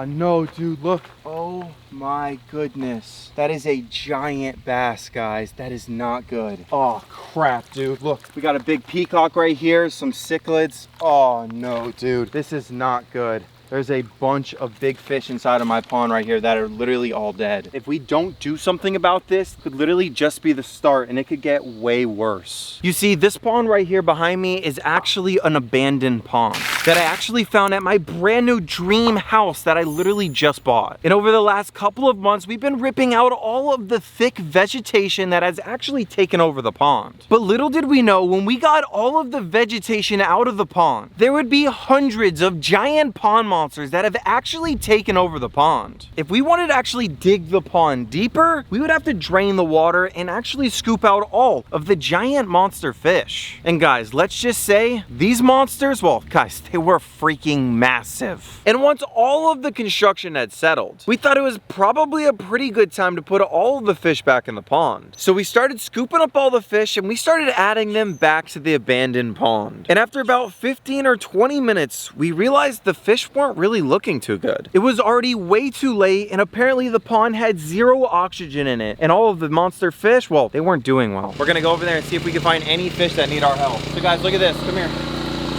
no, dude, look. Oh my goodness. That is a giant bass, guys. That is not good. Oh crap, dude. Look, we got a big peacock right here, some cichlids. Oh no, dude. This is not good. There's a bunch of big fish inside of my pond right here that are literally all dead. If we don't do something about this, it could literally just be the start and it could get way worse. You see, this pond right here behind me is actually an abandoned pond that I actually found at my brand new dream house that I literally just bought. And over the last couple of months, we've been ripping out all of the thick vegetation that has actually taken over the pond. But little did we know, when we got all of the vegetation out of the pond, there would be hundreds of giant pond monsters that have actually taken over the pond. If we wanted to actually dig the pond deeper, we would have to drain the water and actually scoop out all of the giant monster fish. And guys, let's just say these monsters, well, guys, they were freaking massive. And once all of the construction had settled, we thought it was probably a pretty good time to put all of the fish back in the pond. So we started scooping up all the fish and we started adding them back to the abandoned pond. And after about 15 or 20 minutes, we realized the fish weren't really looking too good. It was already way too late, and apparently the pond had zero oxygen in it, and all of the monster fish, well, they weren't doing well. We're gonna go over there and see if we can find any fish that need our help. So guys, look at this, come here.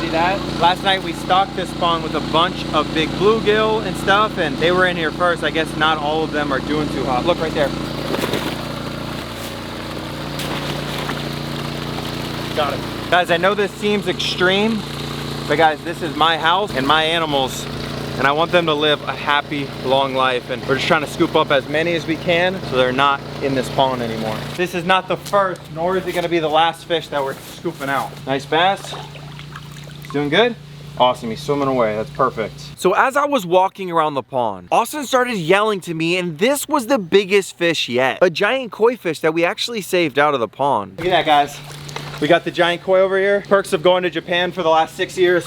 See that? Last night we stocked this pond with a bunch of big bluegill and stuff, and they were in here first. I guess not all of them are doing too hot. Look right there. Got it. Guys, I know this seems extreme, but guys, this is my house and my animals, and I want them to live a happy, long life, and we're just trying to scoop up as many as we can so they're not in this pond anymore. This is not the first, nor is it gonna be the last fish that we're scooping out. Nice bass. He's doing good? Awesome, he's swimming away, that's perfect. So as I was walking around the pond, Austin started yelling to me, and this was the biggest fish yet. A giant koi fish that we actually saved out of the pond. Look at that, guys. We got the giant koi over here. Perks of going to Japan for the last 6 years,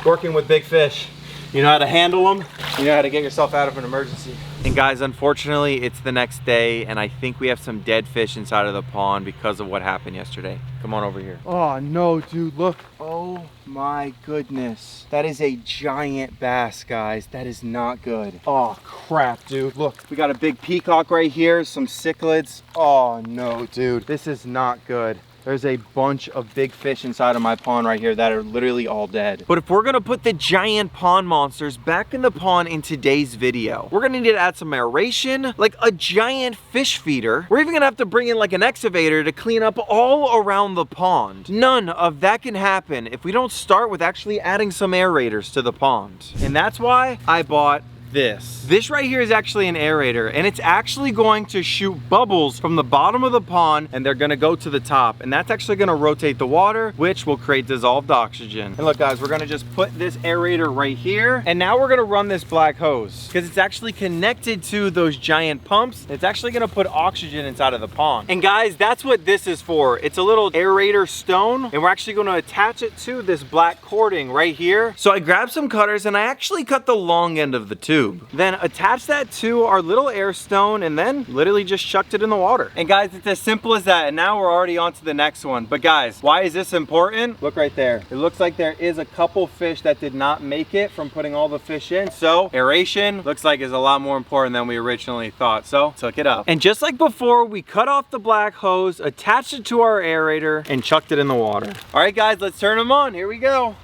working with big fish. You know how to handle them, you know how to get yourself out of an emergency. And guys, unfortunately, it's the next day, and I think we have some dead fish inside of the pond because of what happened yesterday. Come on over here. Oh no, dude, look. Oh my goodness. That is a giant bass, guys. That is not good. Oh crap, dude. Look, we got a big peacock right here, some cichlids. Oh no, dude. This is not good. There's a bunch of big fish inside of my pond right here that are literally all dead. But if we're gonna put the giant pond monsters back in the pond in today's video, we're gonna need to add some aeration, like a giant fish feeder. We're even gonna have to bring in like an excavator to clean up all around the pond. None of that can happen if we don't start with actually adding some aerators to the pond. And that's why I bought this. This right here is actually an aerator, and it's actually going to shoot bubbles from the bottom of the pond, and they're gonna go to the top, and that's actually gonna rotate the water, which will create dissolved oxygen. And look guys, we're gonna just put this aerator right here, and now we're gonna run this black hose because it's actually connected to those giant pumps. It's actually gonna put oxygen inside of the pond. And guys, that's what this is for. It's a little aerator stone, and we're actually gonna attach it to this black cording right here. So I grabbed some cutters and I actually cut the long end of the tube. Then attach that to our little air stone, and then literally just chucked it in the water. And guys, it's as simple as that, and now we're already on to the next one. But guys, why is this important? Look right there. It looks like there is a couple fish that did not make it from putting all the fish in. So aeration looks like is a lot more important than we originally thought. So took it up. And just like before, we cut off the black hose, attached it to our aerator, and chucked it in the water. All right guys, let's turn them on. Here we go.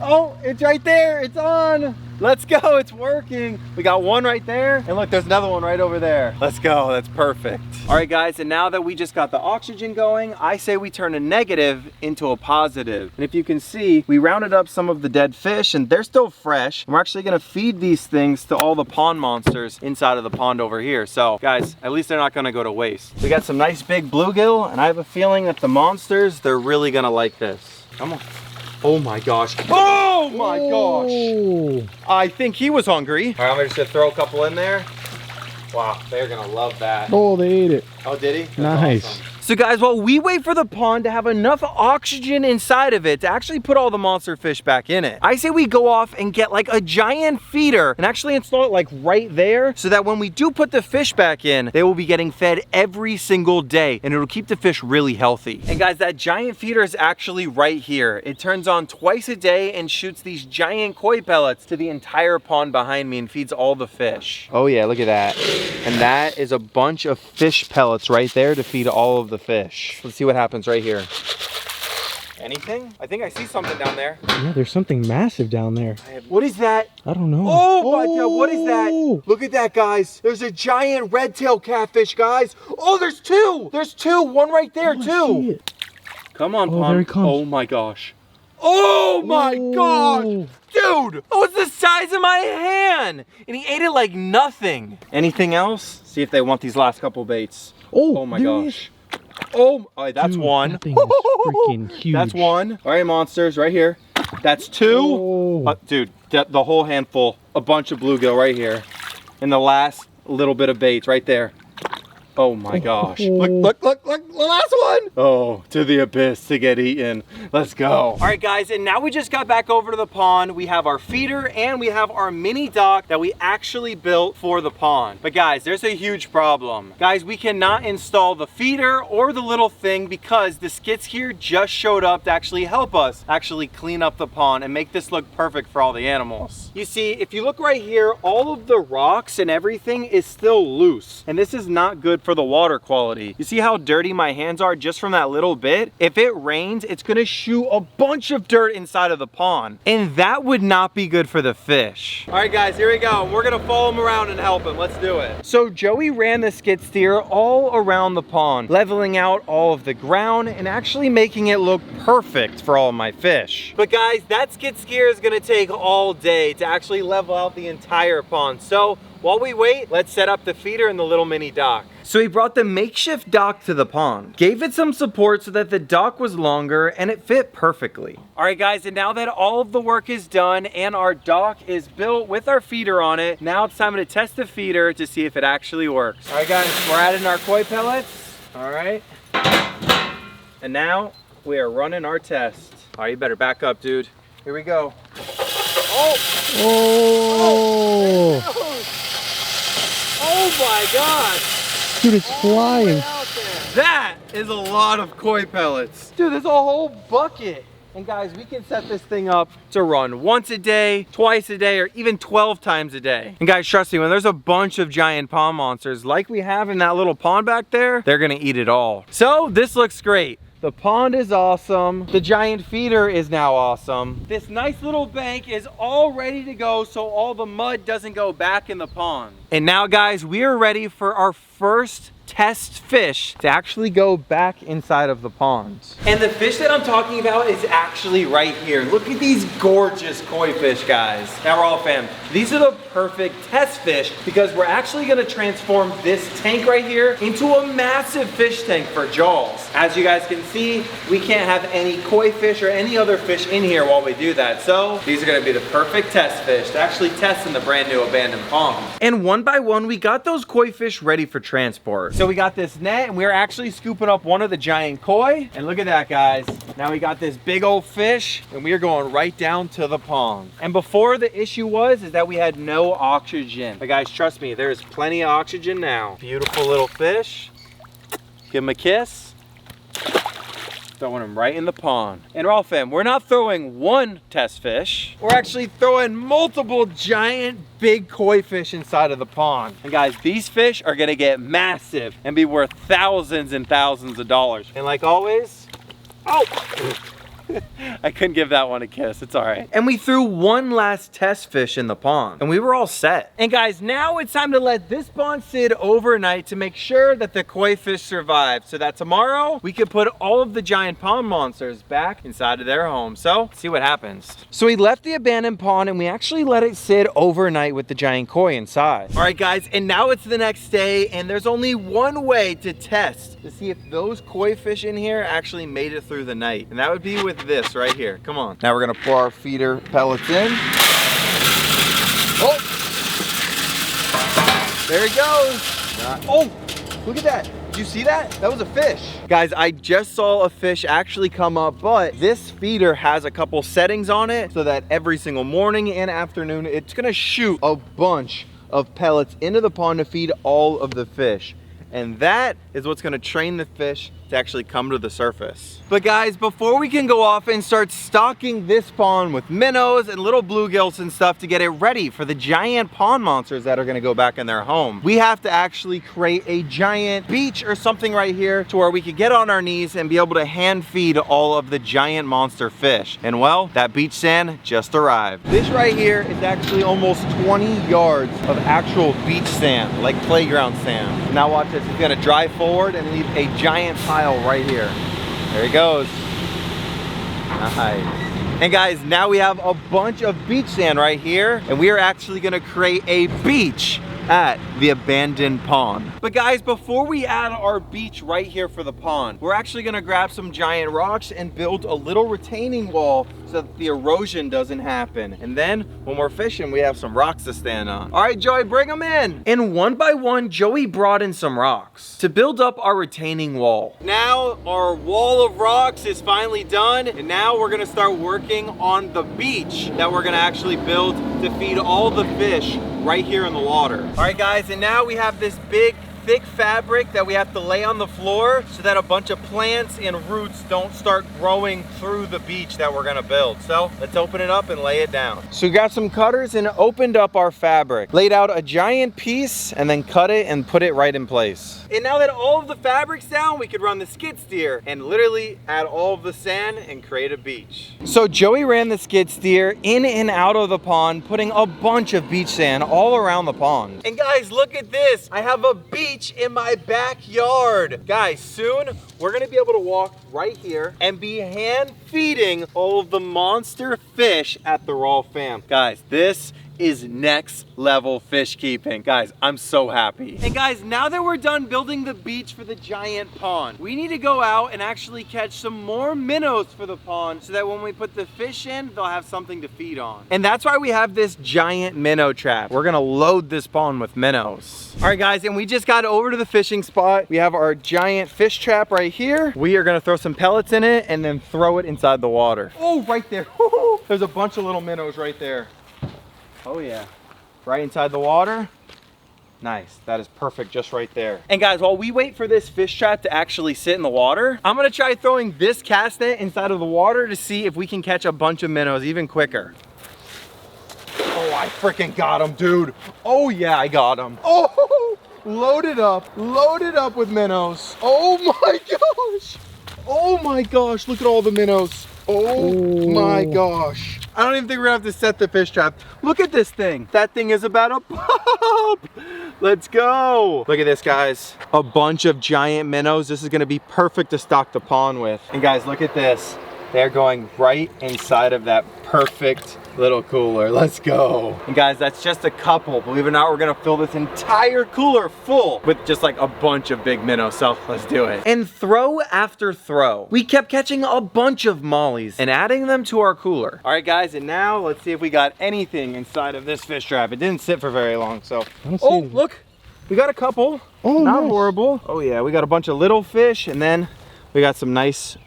Oh, it's right there, it's on. Let's go, it's working. We got one right there, and look, there's another one right over there. Let's go, that's perfect. All right guys, and now that we just got the oxygen going, I say we turn a negative into a positive. And if you can see, we rounded up some of the dead fish, and they're still fresh. And we're actually gonna feed these things to all the pond monsters inside of the pond over here. So guys, at least they're not gonna go to waste. We got some nice big bluegill, and I have a feeling that the monsters, they're really gonna like this. Come on. Oh my gosh. Oh my gosh. I think he was hungry. All right, I'm just gonna throw a couple in there. Wow, they're gonna love that. Oh, they ate it. Oh, did he? That's nice. Awesome. So guys, while we wait for the pond to have enough oxygen inside of it to actually put all the monster fish back in it, I say we go off and get like a giant feeder and actually install it like right there so that when we do put the fish back in, they will be getting fed every single day and it'll keep the fish really healthy. And guys, that giant feeder is actually right here. It turns on twice a day and shoots these giant koi pellets to the entire pond behind me and feeds all the fish. Oh yeah, look at that. And that is a bunch of fish pellets right there to feed all of the fish. Let's see what happens right here. Anything? I think I see something down there. Yeah, there's something massive down there. What is that? I don't know. Oh my God, what is that? Look at that, guys. There's a giant red-tailed catfish, guys. Oh, there's two. There's two. One right there, too. Come on, pond. There he comes. Oh my gosh. Oh my gosh. Dude, oh, it's the size of my hand. And he ate it like nothing. Anything else? See if they want these last couple baits. Oh my gosh. Oh, that's one. That thing is freaking huge. That's one. All right, monsters, right here. That's two. Dude, the whole handful. A bunch of bluegill right here. And the last little bit of baits right there. Oh my gosh. Look, the last one. Oh, to the abyss to get eaten. Let's go. All right, guys, and now we just got back over to the pond. We have our feeder and we have our mini dock that we actually built for the pond. But guys, there's a huge problem. Guys, we cannot install the feeder or the little thing because the skits here just showed up to actually help us actually clean up the pond and make this look perfect for all the animals. You see, if you look right here, all of the rocks and everything is still loose. And this is not good for the water quality. You see how dirty my hands are just from that little bit? If it rains, it's gonna shoot a bunch of dirt inside of the pond. And that would not be good for the fish. All right, guys, here we go. We're gonna follow him around and help him. Let's do it. So Joey ran the skid steer all around the pond, leveling out all of the ground and actually making it look perfect for all of my fish. But guys, that skid steer is gonna take all day to actually level out the entire pond. So while we wait, let's set up the feeder and the little mini dock. So he brought the makeshift dock to the pond, gave it some support so that the dock was longer and it fit perfectly. All right, guys, and now that all of the work is done and our dock is built with our feeder on it, now it's time to test the feeder to see if it actually works. All right, guys, we're adding our koi pellets. All right. And now we are running our test. All right, you better back up, dude. Here we go. Oh! Oh my God! Dude, it's flying. That is a lot of koi pellets. Dude, there's a whole bucket. And guys, we can set this thing up to run once a day, twice a day, or even 12 times a day. And guys, trust me, when there's a bunch of giant pond monsters like we have in that little pond back there, they're gonna eat it all. So this looks great. The pond is awesome. The giant feeder is now awesome. This nice little bank is all ready to go so all the mud doesn't go back in the pond. And now guys, we are ready for our first test fish to actually go back inside of the pond. And the fish that I'm talking about is actually right here. Look at these gorgeous koi fish, guys. Now we're all fam. These are the perfect test fish because we're actually gonna transform this tank right here into a massive fish tank for Jaws. As you guys can see, we can't have any koi fish or any other fish in here while we do that. So these are gonna be the perfect test fish to actually test in the brand new abandoned pond. And one by one, we got those koi fish ready for transport. So we got this net and we're actually scooping up one of the giant koi. And look at that, guys. Now we got this big old fish and we are going right down to the pond. And before the issue was is that we had no oxygen. But guys, trust me, there's plenty of oxygen now. Beautiful little fish. Give him a kiss. Throwing him right in the pond. And Rawwfishing fam, we're not throwing one test fish. We're actually throwing multiple giant big koi fish inside of the pond. And guys, these fish are gonna get massive and be worth thousands and thousands of dollars. And like always, oh! I couldn't give that one a kiss, it's all right. And we threw one last test fish in the pond and we were all set. And guys, now it's time to let this pond sit overnight to make sure that the koi fish survive so that tomorrow we can put all of the giant pond monsters back inside of their home. So, let's see what happens. So we left the abandoned pond and we actually let it sit overnight with the giant koi inside. All right, guys, and now it's the next day and there's only one way to test to see if those koi fish in here actually made it through the night. And that would be with this right here. Come on. Now we're gonna pour our feeder pellets in. Oh! There he goes. Oh! Look at that. Did you see that? That was a fish. Guys, I just saw a fish actually come up, but this feeder has a couple settings on it so that every single morning and afternoon, it's gonna shoot a bunch of pellets into the pond to feed all of the fish. And that is what's gonna train the fish to actually come to the surface. But guys, before we can go off and start stocking this pond with minnows and little bluegills and stuff to get it ready for the giant pond monsters that are gonna go back in their home, we have to actually create a giant beach or something right here to where we could get on our knees and be able to hand feed all of the giant monster fish. And well, that beach sand just arrived. This right here is actually almost 20 yards of actual beach sand, like playground sand. Now watch this, it's gonna drive forward and leave a giant pile right here. There he goes. Nice. And guys, now we have a bunch of beach sand right here, and we are actually gonna create a beach at the abandoned pond. But guys, before we add our beach right here for the pond, we're actually gonna grab some giant rocks and build a little retaining wall so that the erosion doesn't happen. And then when we're fishing, we have some rocks to stand on. All right, Joey, bring them in. And one by one, Joey brought in some rocks to build up our retaining wall. Now our wall of rocks is finally done. And now we're gonna start working on the beach that we're gonna actually build to feed all the fish right here in the water. All right, guys, and now we have this big, thick fabric that we have to lay on the floor so that a bunch of plants and roots don't start growing through the beach that we're gonna build. So let's open it up and lay it down. So we got some cutters and opened up our fabric, laid out a giant piece and then cut it and put it right in place. And now that all of the fabric's down, we could run the skid steer and literally add all of the sand and create a beach. So Joey ran the skid steer in and out of the pond, putting a bunch of beach sand all around the pond. And guys, look at this. I have a beach in my backyard. Guys, soon we're gonna be able to walk right here and be hand feeding all of the monster fish at the Raw fam. Guys, this is next level fish keeping. Guys, I'm so happy. And guys, now that we're done building the beach for the giant pond, we need to go out and actually catch some more minnows for the pond so that when we put the fish in, they'll have something to feed on. And that's why we have this giant minnow trap. We're gonna load this pond with minnows. All right, guys, and we just got over to the fishing spot. We have our giant fish trap right here. We are gonna throw some pellets in it and then throw it inside the water. Oh, right there. There's a bunch of little minnows right there. Oh yeah, right inside the water. Nice, that is perfect just right there. And guys, while we wait for this fish trap to actually sit in the water, I'm gonna try throwing this cast net inside of the water to see if we can catch a bunch of minnows even quicker. Oh, I freaking got him, dude. Oh yeah, I got him. Oh, loaded up with minnows. Oh my gosh. Oh my gosh, look at all the minnows. Oh my gosh. I don't even think we're gonna have to set the fish trap. Look at this thing. That thing is about to pop. Let's go. Look at this, guys. A bunch of giant minnows. This is gonna be perfect to stock the pond with. And guys, look at this. They're going right inside of that perfect little cooler. Let's go. And guys, that's just a couple. Believe it or not, we're gonna fill this entire cooler full with just like a bunch of big minnows. So let's do it. And throw after throw, we kept catching a bunch of mollies and adding them to our cooler. All right, guys, and now let's see if we got anything inside of this fish trap. It didn't sit for very long, so. Oh, look, we got a couple. Oh, not horrible. Oh yeah, we got a bunch of little fish, and then we got some nice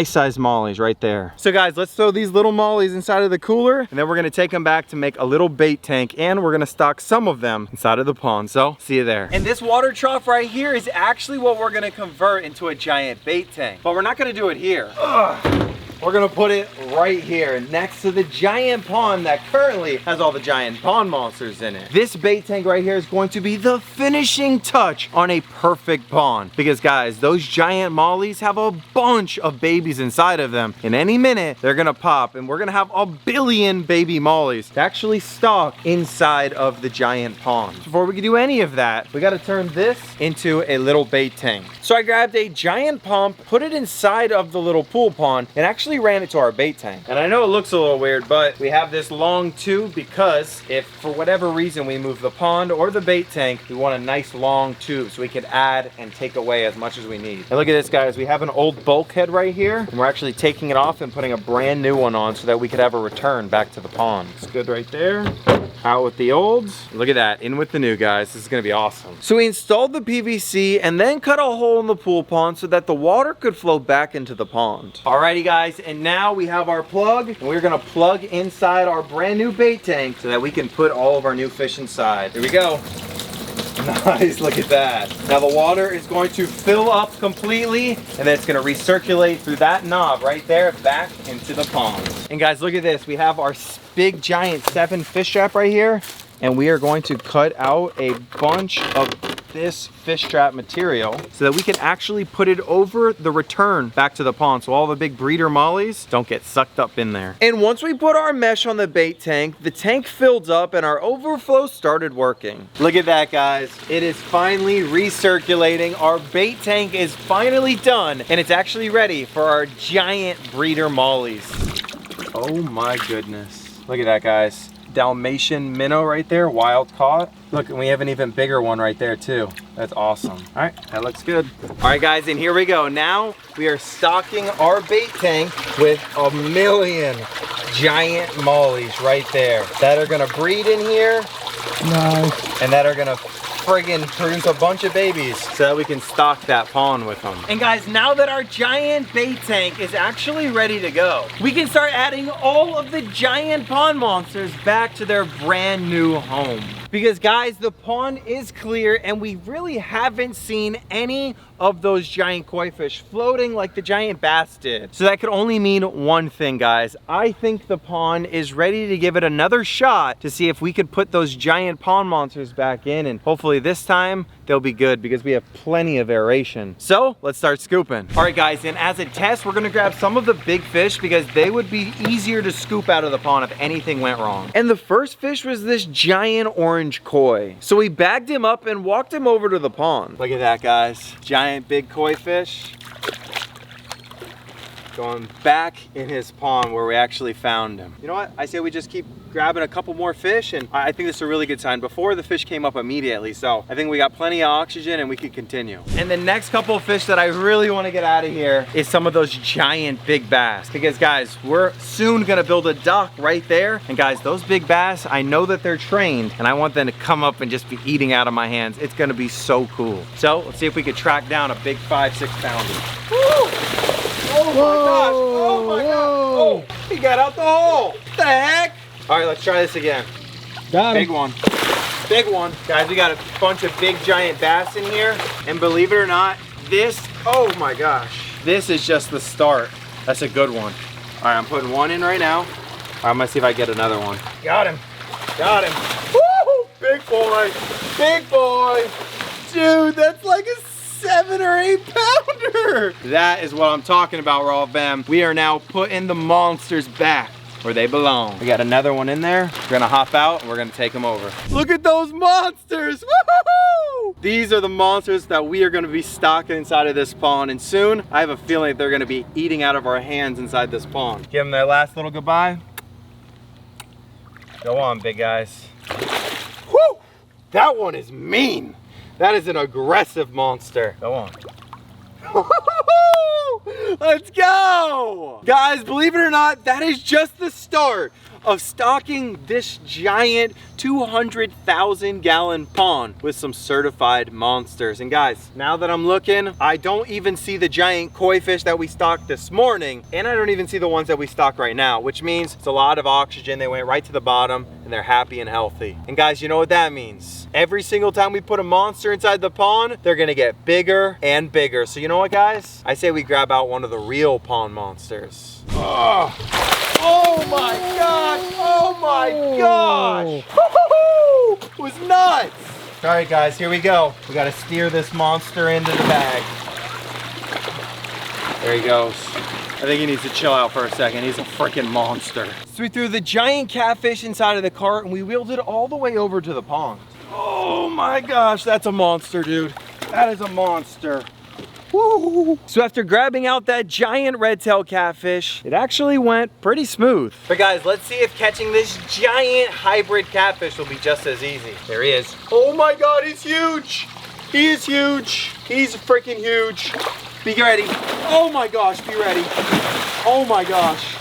sized mollies right there. So guys, let's throw these little mollies inside of the cooler, and then we're gonna take them back to make a little bait tank, and we're gonna stock some of them inside of the pond. So see you there. And this water trough right here is actually what we're gonna convert into a giant bait tank, but we're not gonna do it here. We're gonna put it right here next to the giant pond that currently has all the giant pond monsters in it. This bait tank right here is going to be the finishing touch on a perfect pond, because guys, those giant mollies have a bunch of babies inside of them. In any minute, they're gonna pop, and we're gonna have a billion baby mollies to actually stock inside of the giant pond. Before we can do any of that, we gotta turn this into a little bait tank. So I grabbed a giant pump, put it inside of the little pool pond, and actually ran it to our bait tank. And I know it looks a little weird, but we have this long tube because if for whatever reason we move the pond or the bait tank, we want a nice long tube so we could add and take away as much as we need. And look at this, guys. We have an old bulkhead right here, and we're actually taking it off and putting a brand new one on so that we could have a return back to the pond. It's good right there. Out with the olds. Look at that, in with the new, guys. This is gonna be awesome. So we installed the PVC and then cut a hole in the pool pond so that the water could flow back into the pond. Alrighty guys, and now we have our plug and we're gonna plug inside our brand new bait tank so that we can put all of our new fish inside. Here we go. Nice, look at that. Now the water is going to fill up completely and then it's gonna recirculate through that knob right there back into the pond. And guys, look at this. We have our big giant 7 fish trap right here and we are going to cut out a bunch of this fish trap material so that we can actually put it over the return back to the pond so all the big breeder mollies don't get sucked up in there. And once we put our mesh on the bait tank, the tank filled up and our overflow started working. Look at that, guys. It is finally recirculating. Our bait tank is finally done and it's actually ready for our giant breeder mollies. Oh my goodness. Look at that, guys. Dalmatian minnow right there, wild caught. Look, and we have an even bigger one right there too. That's awesome. All right, that looks good. All right guys, and here we go. Now we are stocking our bait tank with 1,000,000 giant mollies right there that are gonna breed in here. Nice. And that are gonna friggin' produce a bunch of babies so that we can stock that pond with them. And guys, now that our giant bait tank is actually ready to go, we can start adding all of the giant pond monsters back to their brand new home. Because guys, the pond is clear and we really haven't seen any of those giant koi fish floating like the giant bass did. So that could only mean one thing, guys. I think the pond is ready to give it another shot to see if we could put those giant pond monsters back in, and hopefully this time they'll be good because we have plenty of aeration. So let's start scooping. All right guys, and as a test, we're gonna grab some of the big fish because they would be easier to scoop out of the pond if anything went wrong. And the first fish was this giant orange koi. So we bagged him up and walked him over to the pond. Look at that, guys. Giant big koi fish. Going back in his pond where we actually found him. You know what? I say we just keep grabbing a couple more fish, and I think this is a really good sign. Before, the fish came up immediately, so I think we got plenty of oxygen and we can continue. And the next couple of fish that I really want to get out of here is some of those giant big bass. Because guys, we're soon gonna build a dock right there. And guys, those big bass, I know that they're trained and I want them to come up and just be eating out of my hands. It's gonna be so cool. So let's see if we could track down a big 5-6 pounder. Woo! Oh my gosh! Oh my gosh! Oh, he got out the hole! What the heck? All right, let's try this again. Got him. Big one. Big one. Guys, we got a bunch of big giant bass in here. And believe it or not, this, oh my gosh, this is just the start. That's a good one. All right, I'm putting one in right now. All right, I'm gonna see if I get another one. Got him. Got him. Woo! Big boy. Big boy. Dude, that's like a 7 or 8 pounder. That is what I'm talking about, Rawwfishing. We are now putting the monsters back where they belong. We got another one in there. We're gonna hop out and we're gonna take them over. Look at those monsters! Woohoo! These are the monsters that we are gonna be stocking inside of this pond, and soon I have a feeling that they're gonna be eating out of our hands inside this pond. Give them their last little goodbye. Go on, big guys. Woo! That one is mean. That is an aggressive monster. Go on. Let's go! Guys, believe it or not, that is just the start of stocking this giant 200,000 gallon pond with some certified monsters. And guys, now that I'm looking, I don't even see the giant koi fish that we stocked this morning, and I don't even see the ones that we stock right now, which means it's a lot of oxygen. They went right to the bottom and they're happy and healthy. And guys, you know what that means? Every single time we put a monster inside the pond, they're gonna get bigger and bigger. So you know what, guys? I say we grab out one of the real pond monsters. Oh my gosh! Oh my gosh! Woo-hoo-hoo! It was nuts! All right, guys, here we go. We gotta steer this monster into the bag. There he goes. I think he needs to chill out for a second. He's a freaking monster. So we threw the giant catfish inside of the cart and we wheeled it all the way over to the pond. Oh my gosh, that's a monster, dude. That is a monster. Woo. So after grabbing out that giant red-tail catfish, it actually went pretty smooth. But guys, let's see if catching this giant hybrid catfish will be just as easy. There he is. Oh my God, he's huge. He is huge. He's freaking huge. Be ready. Oh my gosh, be ready. Oh my gosh.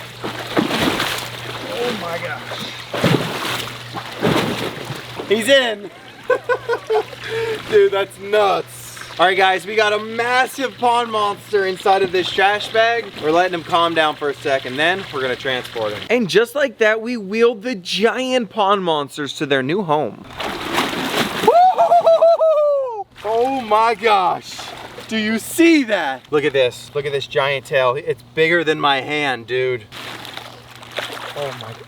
Oh my gosh. He's in. Dude, that's nuts. All right, guys, we got a massive pond monster inside of this trash bag. We're letting him calm down for a second, then we're gonna transport him. And just like that, we wheeled the giant pond monsters to their new home. Oh my gosh. Do you see that? Look at this. Look at this giant tail. It's bigger than my hand, dude. Oh my God.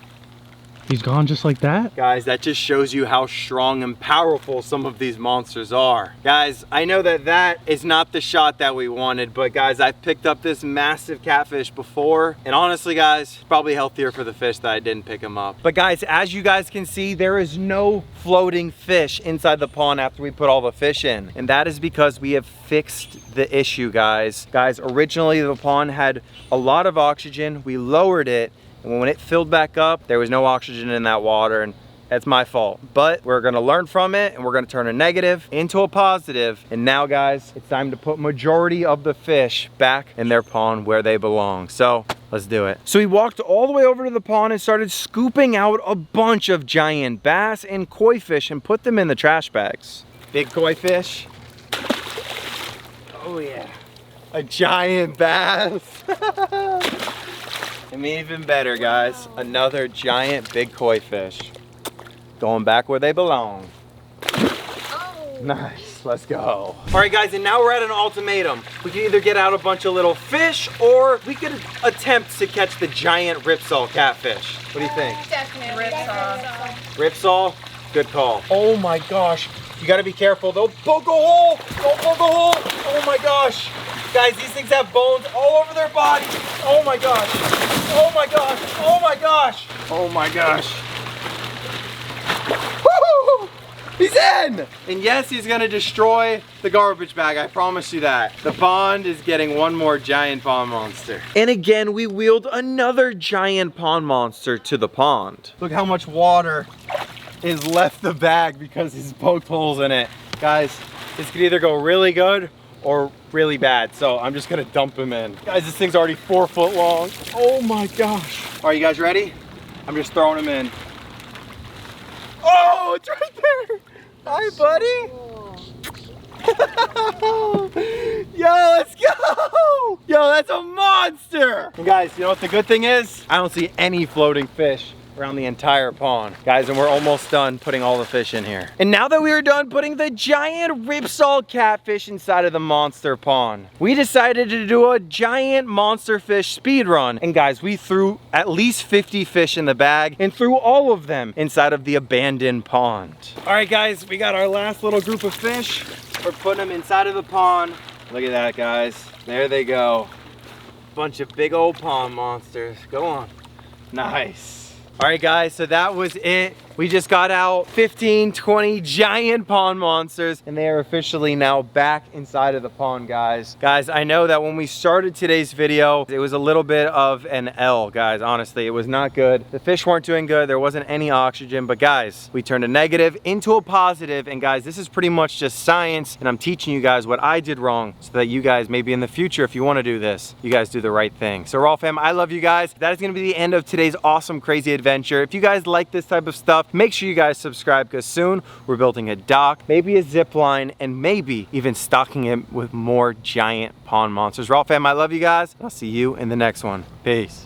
He's gone just like that? Guys, that just shows you how strong and powerful some of these monsters are. Guys, I know that that is not the shot that we wanted, but guys, I've picked up this massive catfish before, and honestly, guys, probably healthier for the fish that I didn't pick him up. But guys, as you guys can see, there is no floating fish inside the pond after we put all the fish in, and that is because we have fixed the issue, guys. Guys, originally the pond had a lot of oxygen. We lowered it, and when it filled back up, there was no oxygen in that water, and that's my fault. But we're gonna learn from it, and we're gonna turn a negative into a positive. And now, guys, it's time to put majority of the fish back in their pond where they belong. So let's do it. So we walked all the way over to the pond and started scooping out a bunch of giant bass and koi fish and put them in the trash bags. Big koi fish. Oh yeah. A giant bass. I mean, even better, guys. Another giant big koi fish. Going back where they belong. Oh. Nice, let's go. All right, guys, and now we're at an ultimatum. We can either get out a bunch of little fish, or we could attempt to catch the giant ripsaw catfish. What do you think? Definitely ripsaw. Ripsaw? Good call. Oh my gosh. You gotta be careful. They'll poke a hole. Don't poke a hole. Oh my gosh. Guys, these things have bones all over their body. Oh my gosh. Oh my gosh. Oh my gosh. Oh my gosh. Woo! He's in! And yes, he's gonna destroy the garbage bag. I promise you that. The pond is getting one more giant pond monster. And again, we wheeled another giant pond monster to the pond. Look how much water is left the bag because he's poked holes in it. Guys, this could either go really good or really bad, so I'm just gonna dump him in. Guys, this thing's already 4 foot long. Oh my gosh. Are you guys ready? I'm just throwing him in. Oh, it's right there. Hi, buddy. Yo, let's go. Yo, that's a monster. And guys, you know what the good thing is? I don't see any floating fish around the entire pond. Guys, and we're almost done putting all the fish in here. And now that we are done putting the giant ripsaw catfish inside of the monster pond, we decided to do a giant monster fish speed run. And guys, we threw at least 50 fish in the bag and threw all of them inside of the abandoned pond. All right, guys, we got our last little group of fish. We're putting them inside of the pond. Look at that, guys. There they go. Bunch of big old pond monsters. Go on. Nice. All right, guys, so that was it. We just got out 15, 20 giant pond monsters, and they are officially now back inside of the pond, guys. Guys, I know that when we started today's video, it was a little bit of an L, guys. Honestly, it was not good. The fish weren't doing good. There wasn't any oxygen, but guys, we turned a negative into a positive, and guys, this is pretty much just science, and I'm teaching you guys what I did wrong so that you guys, maybe in the future, if you want to do this, you guys do the right thing. So, Rawwfam, I love you guys. That is going to be the end of today's awesome, crazy adventure. If you guys like this type of stuff, make sure you guys subscribe, because soon we're building a dock, maybe a zip line, and maybe even stocking it with more giant pond monsters. Rawwfam, I love you guys. I'll see you in the next one. Peace.